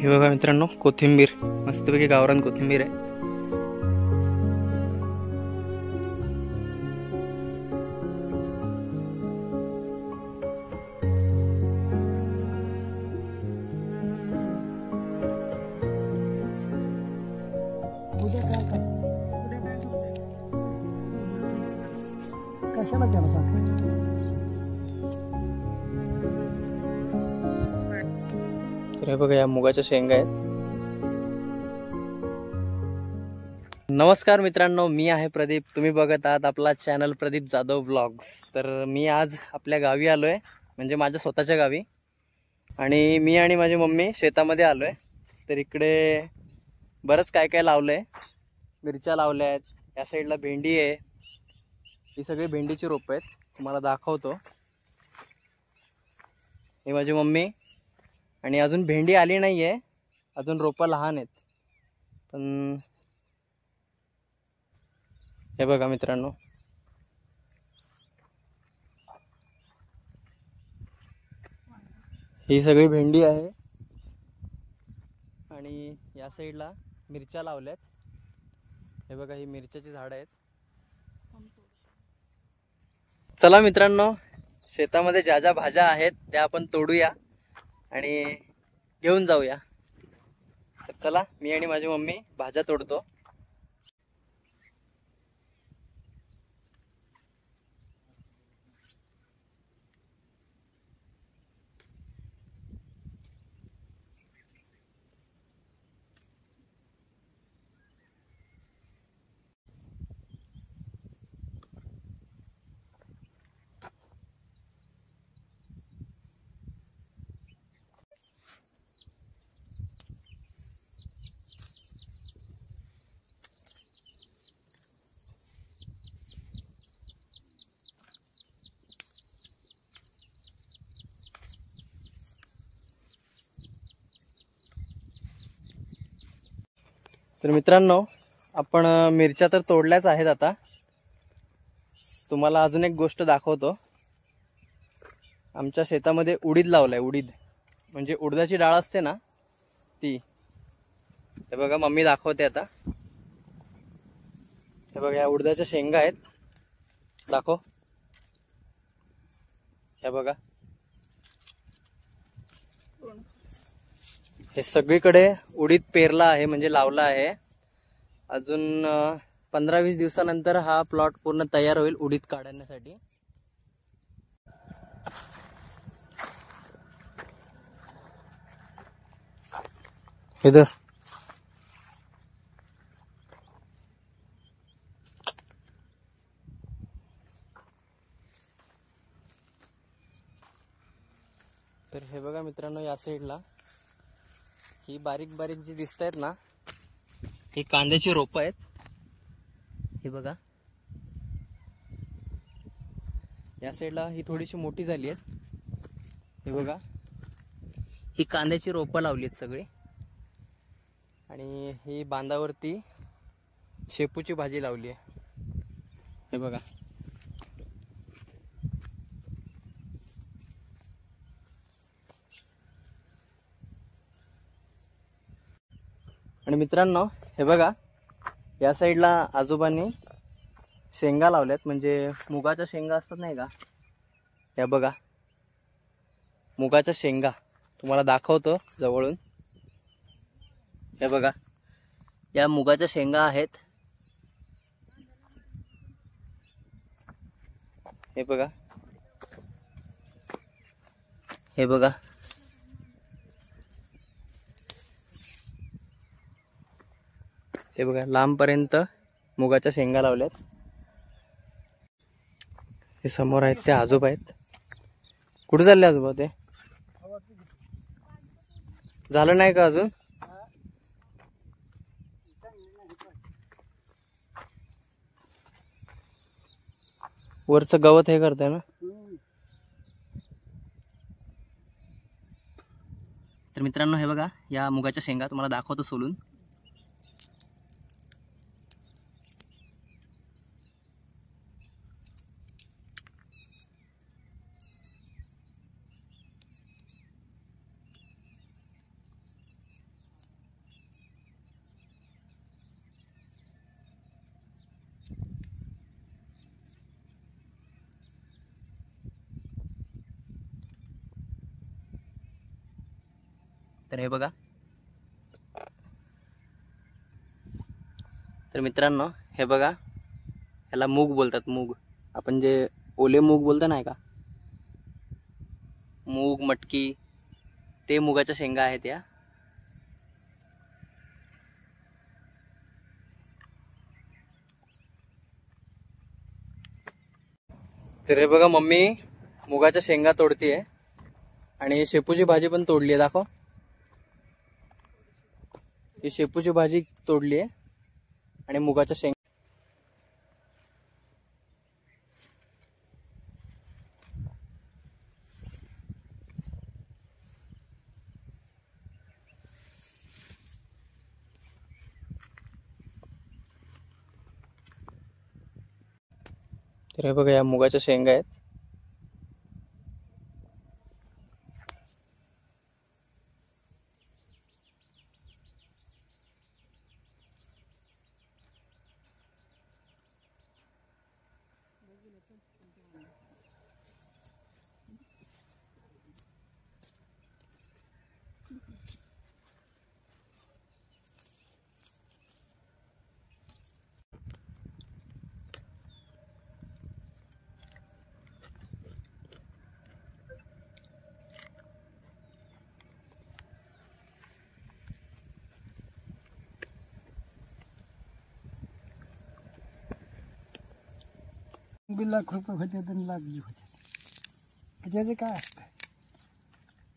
हे बघा मित्रांनो, कोथिंबीर मस्तपैकी गावरान कोथिंबीर आहे. कशाला त्याला सांग. तर हे बघा, या मुगाच्या शेंगा आहेत. नमस्कार मित्रांनो, मी आहे प्रदीप. तुम्ही बघत आहात आपला चॅनल प्रदीप जाधव ब्लॉग्स. तर मी आज आपल्या गावी आलोय, म्हणजे माझ्या स्वतःच्या गावी. आणि मी आणि माझी मम्मी शेतामध्ये आलोय. तर इकडे बरंच काय काय लावलंय. मिरच्या लावल्या आहेत, या साईडला भेंडी आहे. ही सगळी भेंडीची रोपं आहेत, तुम्हाला दाखवतो. ही माझी मम्मी. आणि अजून भेंडी आली नाही आहे, अजून रोपं लहान आहेत. पण हे बघा मित्रांनो, ही सगळी भेंडी आहे. आणि या साईडला मिरच्या लावल्यात. हे बघा, ही मिरच्याची झाडं आहेत. चला मित्रांनो, शेतामध्ये ज्या ज्या भाज्या आहेत त्या आपण तोडूया आणि घेऊन जाऊया. तर चला, मी आणि माझी मम्मी भाज्या तोडतो. तर मित्रांनो, आपण मिरच्या तर तोडल्याच आहेत. आता तुम्हाला अजून एक गोष्ट दाखवतो. आमच्या शेतामध्ये उडीद लावलाय. उडीद म्हणजे उडदाची डाळ असते ना, ती. हे बघा, मम्मी दाखवते आता. हे बघा, या उडदाच्या शेंगा आहेत. दाखव. हे बघा, हे सगळीकडे उडीद पेरला आहे, म्हणजे लावला आहे. अजून 15-20 दिवसानंतर हा प्लॉट पूर्ण तयार होईल उडीद काढण्यासाठी. इधर तर हे बघा मित्रांनो, या साईडला ही बारीक बारीक जी दिसत आहेत ना, ही कांद्याची रोपं आहेत. हे बघा, या साईडला ही थोडीशी मोठी झाली आहेत. हे बघा, ही कांद्याची रोपं लावली आहेत सगळी. आणि ही बांधावरती शेपूची भाजी लावली आहे. हे बघा, आणि मित्रांनो हे बघा, या साईडला आजोबांनी शेंगा लावल्यात, म्हणजे मुगाच्या शेंगा असतात नाही का. या बघा, मुगाच्या शेंगा तुम्हाला दाखवतो जवळून. हे बघा, या मुगाच्या शेंगा आहेत. हे बघा, हे बघा, हे बघा, लांबपर्यंत मुगाच्या शेंगा लावल्यात. हे समोर आहेत ते आजोबा आहेत. कुठे चालले आजोबा? ते झालं नाही का अजून? वरचं गवत हे करताय ना. तर मित्रांनो हे बघा, या मुगाच्या शेंगा तुम्हाला दाखवतो सोलून. तर हे बघा. तर मित्रांनो हे बघा, ह्याला मूग बोलतात. मूग आपण जे ओले मूग बोलतो नाही का, मूग मटकी, ते मुगाच्या शेंगा आहेत या. तर हे बघा मम्मी मुगाच्या शेंगा तोडतीये आणि शेपूची भाजी पण तोडली आहे. दाखव, ही शेपूची भाजी तोडली आहे आणि मुगाच्या शेंगा. तर हे बघा या मुगाच्या शेंगा आहेत. लाख रुपये होते तर लाख बी होते. त्याचे काय असतं,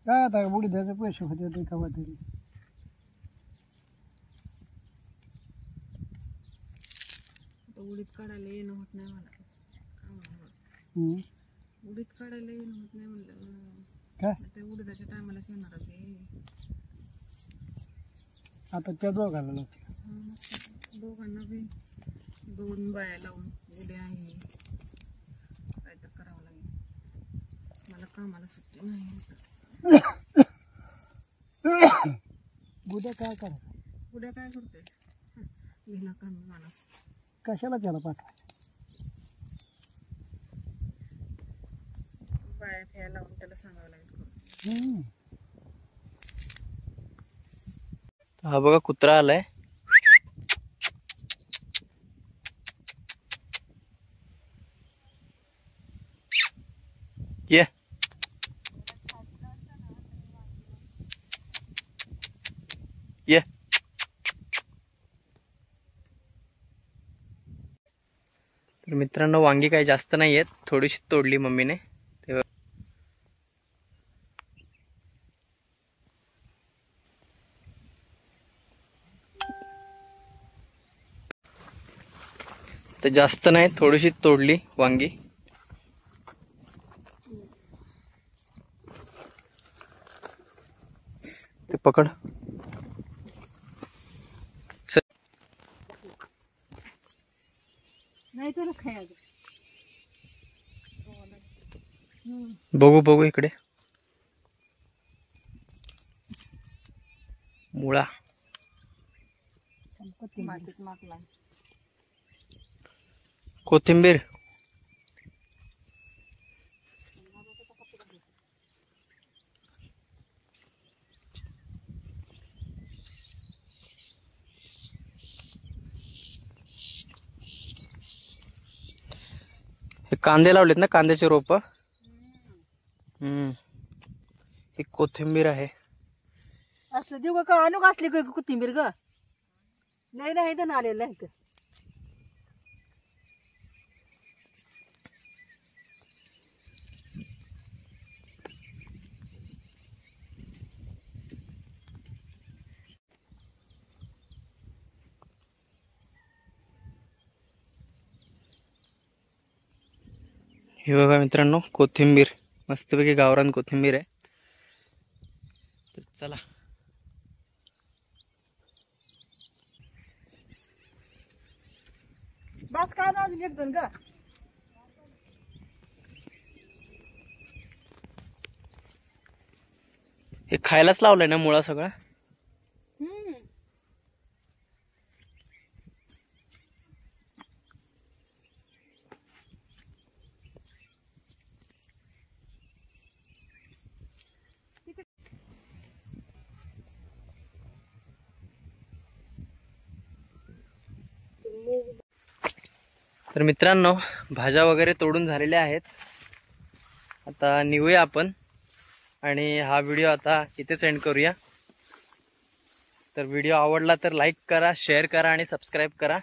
काय आता उडीदाचे पैसे होते ते तेव्हा तरी. उडीद काढायला येणं होत नाही मला. उडीद काढायला येणं होत नाही म्हणलं काय ते उडीदाच्या टायमालाच येणारच आहे. आता त्या दोघाला दोघांना बी 2 बाया लावून उद्या आहे काय तर करावं लागेल. मला कामाला सुट्टी नाही. उद्या काय करायचं, उद्या काय करते विना काम माणूस. कशाला त्याला पाठवायचं. बाया फ्या लावून त्याला सांगावं लागेल. हा बघा कुत्रा आलाय. ये ये. तर मित्रांनो वांगी काही जास्त नाही आहेत, थोडीशी तोडली मम्मीने. तर जास्त नाही, थोडीशी तोडली वांगी. ते पकड. नाही तर खायचं. बघू बघू इकडे मुळा. मातीत माकला कोथिंबीर. हे कांदे लावलेत ना, कांद्याचे रोप. ही कोथिंबीर आहे. असं देऊ का आणू का असली कोथिंबीर ग. नाही नाही तर आलेलं आहे. हे बघा मित्रांनो कोथिंबीर, मस्तपैकी गावरान कोथिंबीर आहे. तर चला बस काय ना अजून 1-2 ग. हे खायलाच लावलंय ना मुळा सगळा. तर मित्रांनो, भाज्या वगैरे तोडून झालेल्या आहेत. आता निघूया आपण आणि हा व्हिडिओ आता इथेच एंड करूया. तर व्हिडिओ आवडला तर लाईक करा, शेअर करा आणि सबस्क्राईब करा.